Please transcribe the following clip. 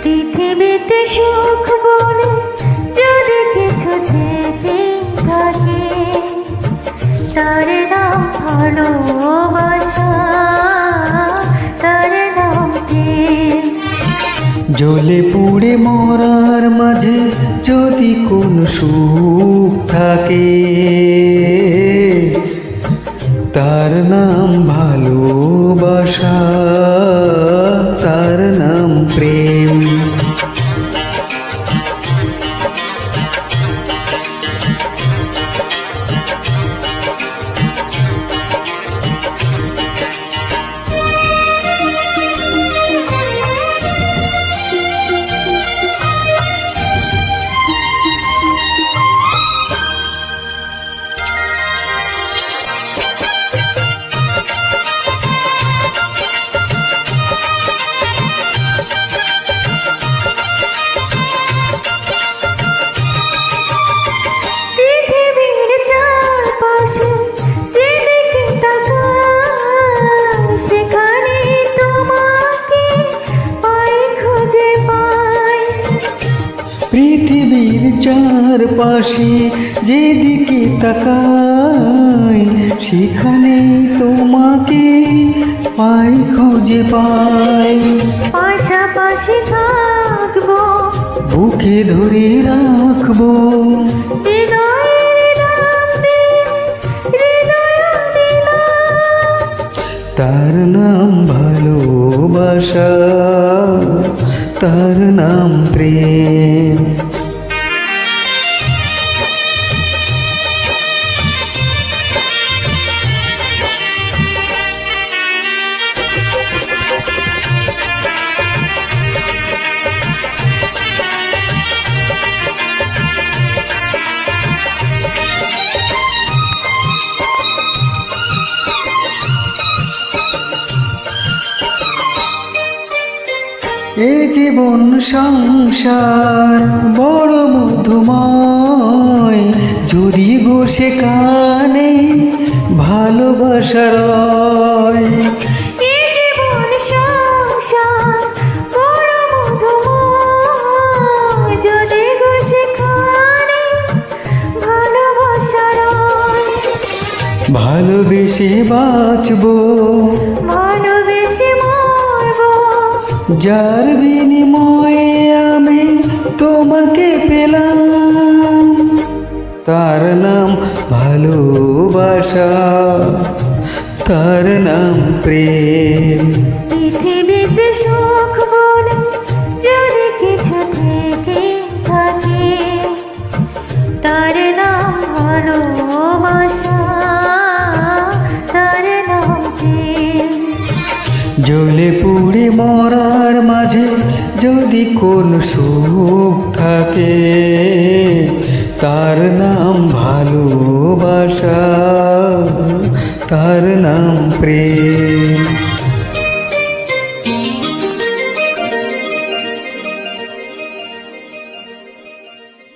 পৃথিবীতে সুখ বলে যদি কিছু থেকে থাকে, তার নাম ভালোবাসা, তার নাম প্রেম। জ্বলে পুড়ে মরার মাঝে যদি কোন সুখ থাকে, তার নাম ভালোবাসা, তার নাম প্রেম। পৃথিবীর চারপাশে যেদিকে তাকাই, সেখানে তোমাকে পাই, খুঁজে পাই। পাশাপাশি থাকবো, বুকে ধরে রাখবো, তার নাম ভালোবাসা, তার নাম প্রেম। এ জীবন সংসার বড় মধুময়, যদি গো সেখানে ভালোবাসা রয়। এ জীবন সংসার বড় মধুময়, যদি গো সেখানে ভালোবাসা রয়। ভালোবেসে বাঁচবো, ভালোবেসে মরবো, যার বিনিময়ে আমি তোমাকে পেলাম, তার নাম ভালোবাসা, তার নাম প্রেম। পৃথিবীতে সুখ বলে যদি কিছু থেকে থাকে, তার নাম ভালোবাসা, তার নাম প্রেম। জ্বলে পুড়ে মরার মাঝে যদি কোন সুখ থাকে, তার নাম